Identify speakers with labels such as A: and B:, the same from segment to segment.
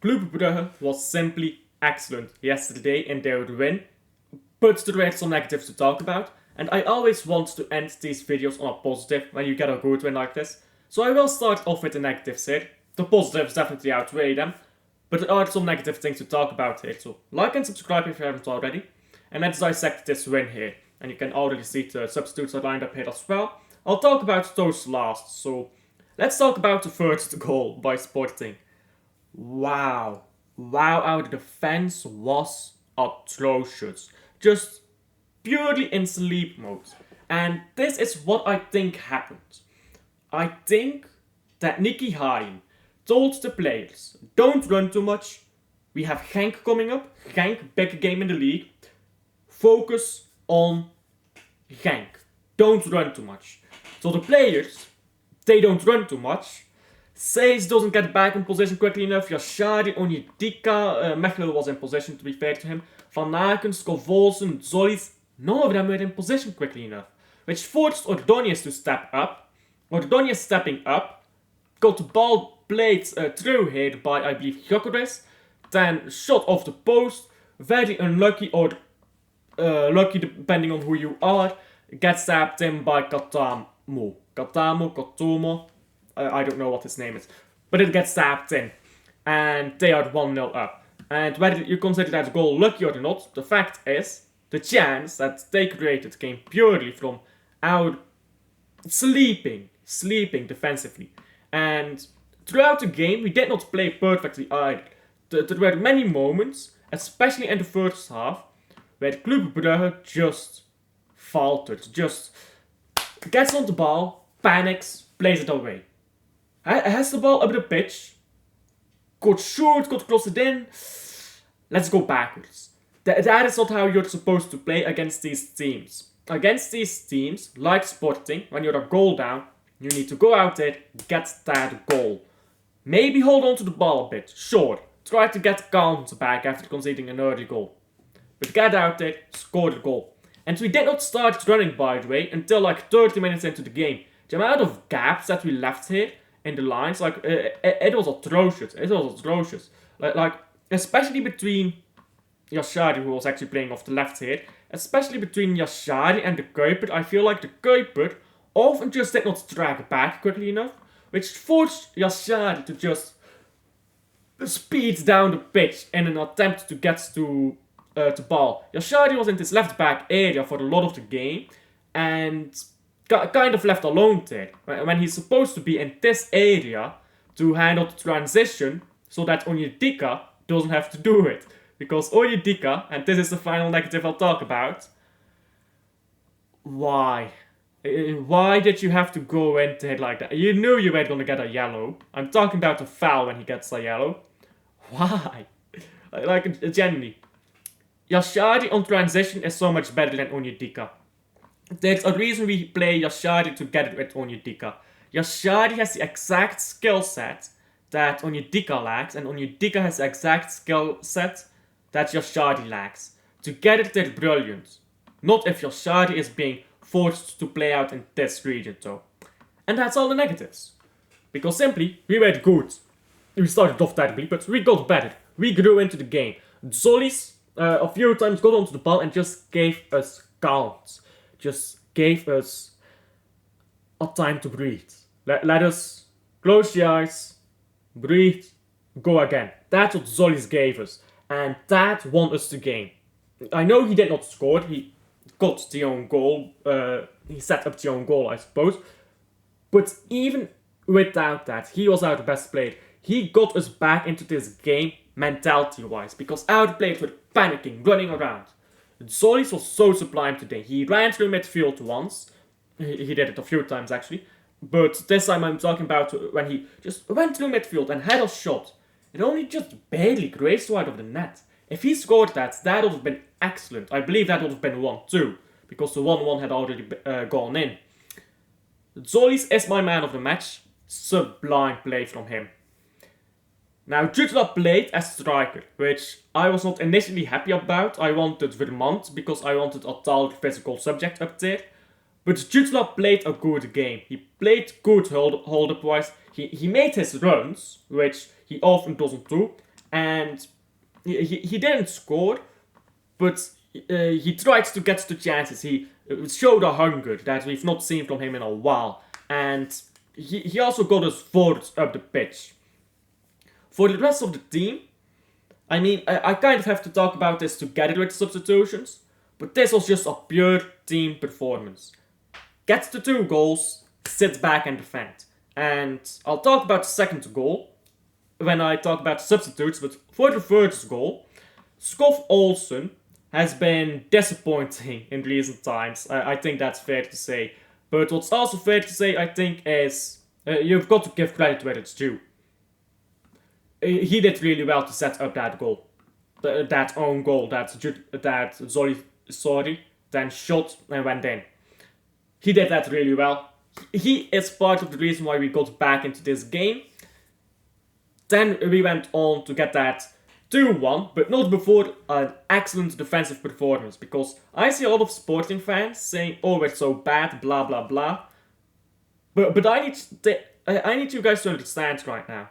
A: Club Brugge was simply excellent yesterday in their win, but there were some negatives to talk about, and I always want to end these videos on a positive when you get a good win like this. So I will start off with the negatives here. The positives definitely outweigh them, but there are some negative things to talk about here, so like and subscribe if you haven't already. And let's dissect this win here, and you can already see the substitutes are lined up here as well. I'll talk about those last, so let's talk about the first goal by Sporting. Wow. Wow, our defense was atrocious. Just purely in sleep mode. And this is what I think happened. I think that Nicky Hayen told the players, don't run too much. We have Genk coming up. Genk, big game in the league. Focus on Genk. Don't run too much. So the players, they don't run too much. Says doesn't get back in position quickly enough. Yashari, Onyedika, Mechelen was in position to be fair to him. Van Aken, Scovolsen, Zollis, none of them were in position quickly enough. Which forced Ordóñez to step up. Ordóñez stepping up, got the ball played through here by, I believe, Gyökeres. Then shot off the post. Very unlucky or lucky depending on who you are. Gets tapped in by Katomo. I don't know what his name is. But it gets tapped in. And they are 1-0 up. And whether you consider that goal lucky or not, the fact is, the chance that they created came purely from our sleeping defensively. And throughout the game, we did not play perfectly either. There were many moments, especially in the first half, where Club Brugge just faltered. Just gets on the ball, panics, plays it away. Has the ball up the pitch, could shoot, could cross it in. Let's go backwards. That is not how you're supposed to play against these teams. Against these teams, like Sporting, when you're a goal down, you need to go out there, get that goal. Maybe hold on to the ball a bit, sure. Try to get calm back after conceding an early goal. But get out there, score the goal. And we did not start running, by the way, until like 30 minutes into the game. The amount of gaps that we left here in the lines, like, it was atrocious. It was atrocious. Like especially between Yashari, who was actually playing off the left here, especially between Yashari and the Kuiper, I feel like the Kuiper often just did not track back quickly enough, which forced Yashari to just speed down the pitch in an attempt to get to the ball. Yashari was in this left back area for a lot of the game, and got kind of left alone there, when he's supposed to be in this area to handle the transition so that Onyedika doesn't have to do it. Because Onyedika, and this is the final negative I'll talk about, why? Why did you have to go into it like that? You knew you were going to get a yellow. I'm talking about a foul when he gets a yellow. Why? Like, genuinely. Yashari on transition is so much better than Onyedika. There's a reason we play Yashari together with Onyedika. Yashari has the exact skill set that Onyedika lacks, and Onyedika has the exact skill set that Yashari lacks. Together they're brilliant. Not if Yashari is being forced to play out in this region though. And that's all the negatives. Because simply, we were good. We started off terribly, but we got better. We grew into the game. Zollis a few times got onto the ball and just gave us counts. Just gave us a time to breathe. Let us close the eyes, breathe, go again. That's what Zollis gave us. And that won us the game. I know he did not score. He got the own goal. He set up the own goal, I suppose. But even without that, he was our best player. He got us back into this game mentality-wise. Because our players were panicking, running around. Zollis was so sublime today. He ran through midfield once. He did it a few times actually. But this time I'm talking about when he just went through midfield and had a shot. It only just barely grazed wide of the net. If he scored that would have been excellent. I believe that would have been 1-2. Because the 1-1 had already gone in. Zollis is my man of the match. Sublime play from him. Now, Jutla played as striker, which I was not initially happy about. I wanted Vermont because I wanted a tall physical subject up there. But Jutla played a good game. He played good hold-up wise. He made his runs, which he often doesn't do. and he didn't score, but he tried to get the chances. He showed a hunger that we've not seen from him in a while, and he also got us forwards up the pitch. For the rest of the team, I mean, I kind of have to talk about this together with substitutions, but this was just a pure team performance. Get the 2 goals, sit back and defend. And I'll talk about the second goal when I talk about substitutes, but for the first goal, Skov Olsen has been disappointing in recent times. I think that's fair to say. But what's also fair to say, I think, is you've got to give credit where it's due. He did really well to set up that goal. That own goal, that Zoli then shot and went in. He did that really well. He is part of the reason why we got back into this game. Then we went on to get that 2-1, but not before an excellent defensive performance. Because I see a lot of Sporting fans saying, "Oh, we're so bad, blah blah blah." But I need you guys to understand right now.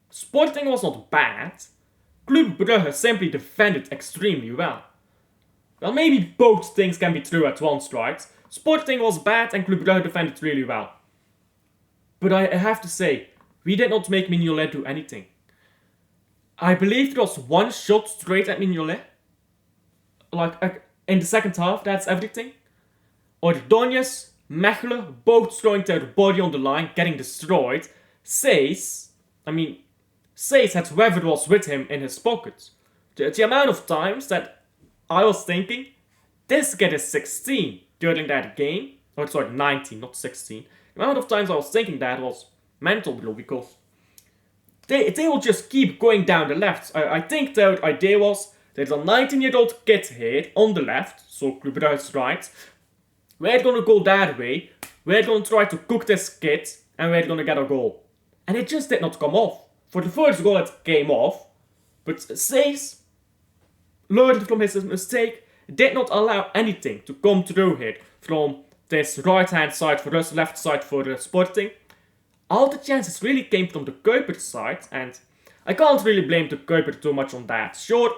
A: Sporting was not bad. Club Brugge simply defended extremely well. Well, maybe both things can be true at once, right? Sporting was bad and Club Brugge defended really well. But I have to say, we did not make Mignolet do anything. I believe there was 1 shot straight at Mignolet. Like, in the second half, that's everything. Ordóñez, Mechelen, both throwing their body on the line, getting destroyed. Seys had whoever was with him in his pocket. The amount of times that I was thinking, this kid is 16 during that game. Oh, sorry, 19, not 16. The amount of times I was thinking that was mental, bro, because they will just keep going down the left. I think their idea was, there's a 19-year-old kid here on the left, so Club Brugge's right. We're gonna go that way, we're gonna try to cook this kid, and we're gonna get a goal. And it just did not come off. For the first goal it came off, but Seys learned from his mistake, did not allow anything to come through here from this right hand side for us, left side for the Sporting. All the chances really came from the Kuiper side, and I can't really blame the Kuiper too much on that. Sure,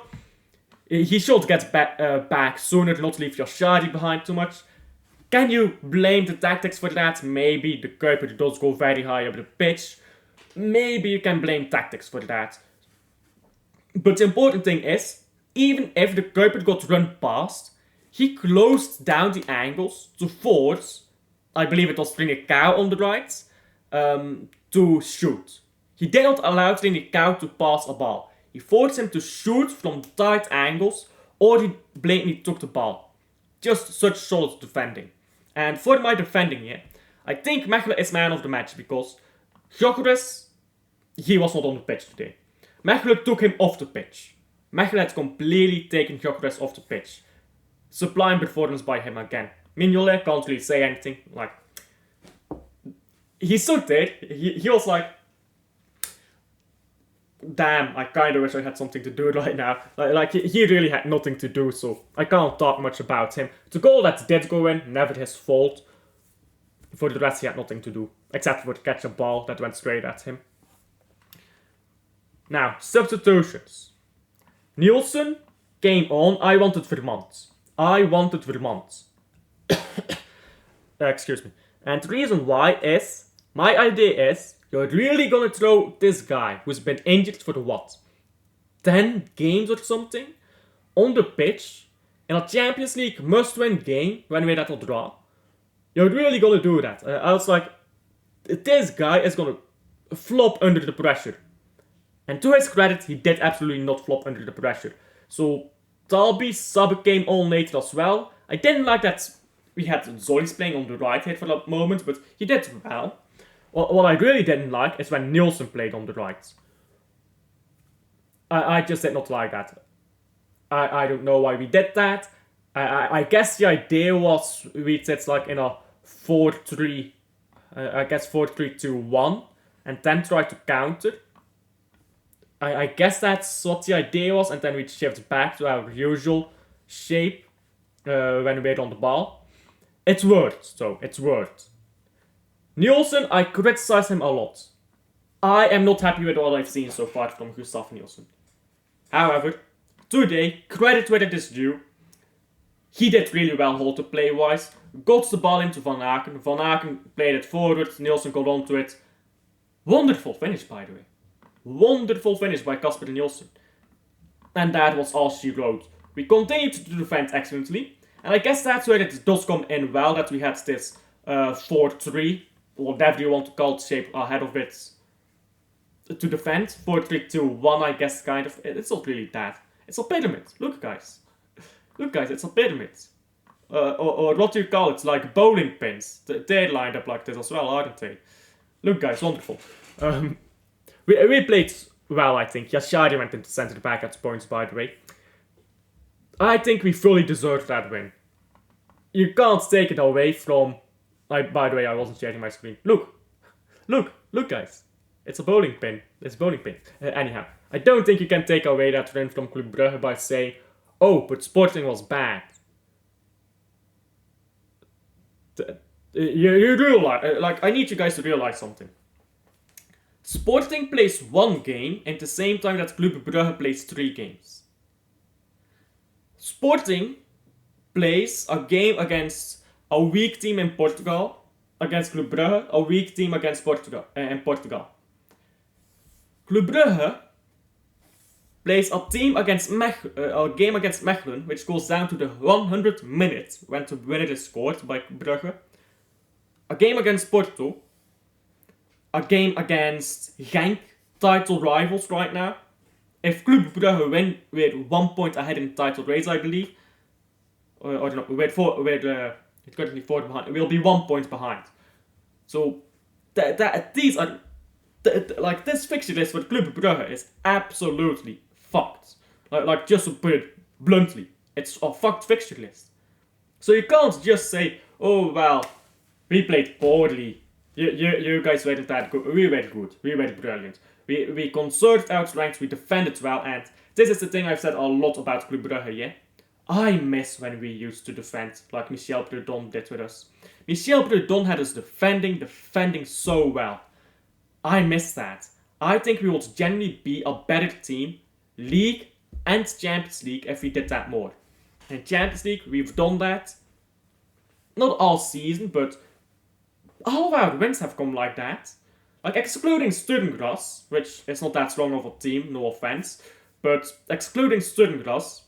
A: he should get back sooner, not leave Yashari behind too much. Can you blame the tactics for that? Maybe the Kuiper does go very high up the pitch. Maybe you can blame tactics for that. But the important thing is, even if the Kuiper got run past, he closed down the angles to force, I believe it was Trinicao on the right, to shoot. He did not allow Trinicao to pass a ball. He forced him to shoot from tight angles, or he blatantly took the ball. Just such solid defending. And for my defending here, I think Mechelen is man of the match, because Gyökeres, he was not on the pitch today. Mechelen took him off the pitch. Mechelen had completely taken Gyökeres off the pitch. Sublime performance by him again. Mignolet can't really say anything. Like, he stood there. He was like, damn, I kind of wish I had something to do right now. Like he really had nothing to do, so I can't talk much about him. The goal that did go in, never his fault. For the rest, he had nothing to do, except for catch a ball that went straight at him. Now, substitutions. Nielsen came on. I wanted Vermont. Excuse me. And the reason why is, my idea is, you're really gonna throw this guy who's been injured for what? 10 games or something? On the pitch? In a Champions League must-win game when we're at a draw? You're really gonna do that? I was like, this guy is gonna flop under the pressure. And to his credit, he did absolutely not flop under the pressure. So, Dalby sub came on later as well. I didn't like that we had Zolis playing on the right here for that moment, but he did well. What I really didn't like is when Nielsen played on the right. I just did not like that. I don't know why we did that. I guess the idea was we did like in a 4-3, I guess 4-3-2-1, and then try to counter. I guess that's what the idea was, and then we shift back to our usual shape when we're on the ball. It's worked, though. It's worked. Nielsen, I criticize him a lot. I am not happy with what I've seen so far from Gustav Nielsen. However, today, credit is due. He did really well hold to play wise. Got the ball into Van Aken. Van Aken played it forward. Nielsen got onto it. Wonderful finish, by the way. Wonderful finish by Casper Nielsen. And that was all she wrote. We continued to defend excellently. And I guess that's where it does come in well that we had this 4-3, or whatever you want to call it, shape ahead of it to defend. 4-3-2-1, I guess, kind of. It's not really that. It's a pyramid. Look, guys. Look, guys, it's a pyramid. Or what do you call it? Like bowling pins. They're lined up like this as well, aren't they? Look, guys, wonderful. We played well, I think. Yashari went into centre back at points, by the way. I think we fully deserved that win. You can't take it away from... by the way, I wasn't sharing my screen. Look, guys. It's a bowling pin. It's a bowling pin. Anyhow, I don't think you can take away that win from Club Brugge by saying, oh, but Sporting was bad. You realize, I need you guys to realize something. Sporting plays 1 game at the same time that Club Brugge plays 3 games. Sporting plays a game against a weak team in Portugal, against Club Brugge, a weak team against Portugal, in Portugal. Club Brugge plays a game against Mechelen, which goes down to the 100 minutes when the winner is scored by Brugge. A game against Porto. A game against Genk, title rivals right now. If Club Brugge win, we're 1 point ahead in the title race, I believe. Or no, we're currently 4 behind. We'll be 1 point behind. So these are this fixture list for Club Brugge is absolutely fucked. Like just to put it bluntly, it's a fucked fixture list. So you can't just say, oh well, we played poorly. You guys were that good. We were good. We were brilliant. We conserved our strengths. We defended well, and this is the thing I've said a lot about Club Brugge. Yeah, I miss when we used to defend like Michel Prudhomme did with us. Michel Prudhomme had us defending so well. I miss that. I think we would genuinely be a better team, League and Champions League, if we did that more. In Champions League, we've done that. Not all season, but all of our wins have come like that. Like, excluding Sturmgras, which is not that strong of a team, no offense. But excluding Sturmgras,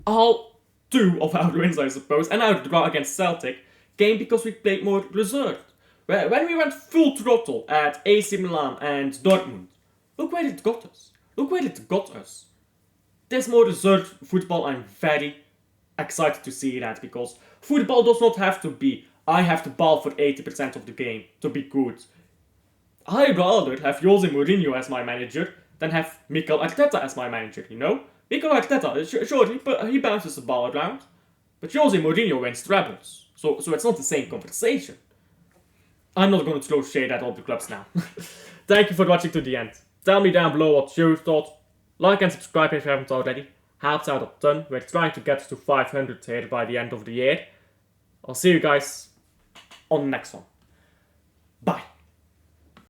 A: all 2 of our wins, I suppose, and our draw against Celtic, came because we played more reserved. When we went full throttle at AC Milan and Dortmund, look where it got us. Look where it got us. This more reserved football, I'm very excited to see that, because football does not have to be, I have the ball for 80% of the game to be good. I'd rather have Jose Mourinho as my manager than have Mikel Arteta as my manager, you know? Mikel Arteta, sure, he bounces the ball around, but Jose Mourinho wins trebles, so it's not the same conversation. I'm not going to throw shade at all the clubs now. Thank you for watching to the end. Tell me down below what you thought. Like and subscribe if you haven't already. Helps out a ton. We're trying to get to 500 here by the end of the year. I'll see you guys on the next one. Bye.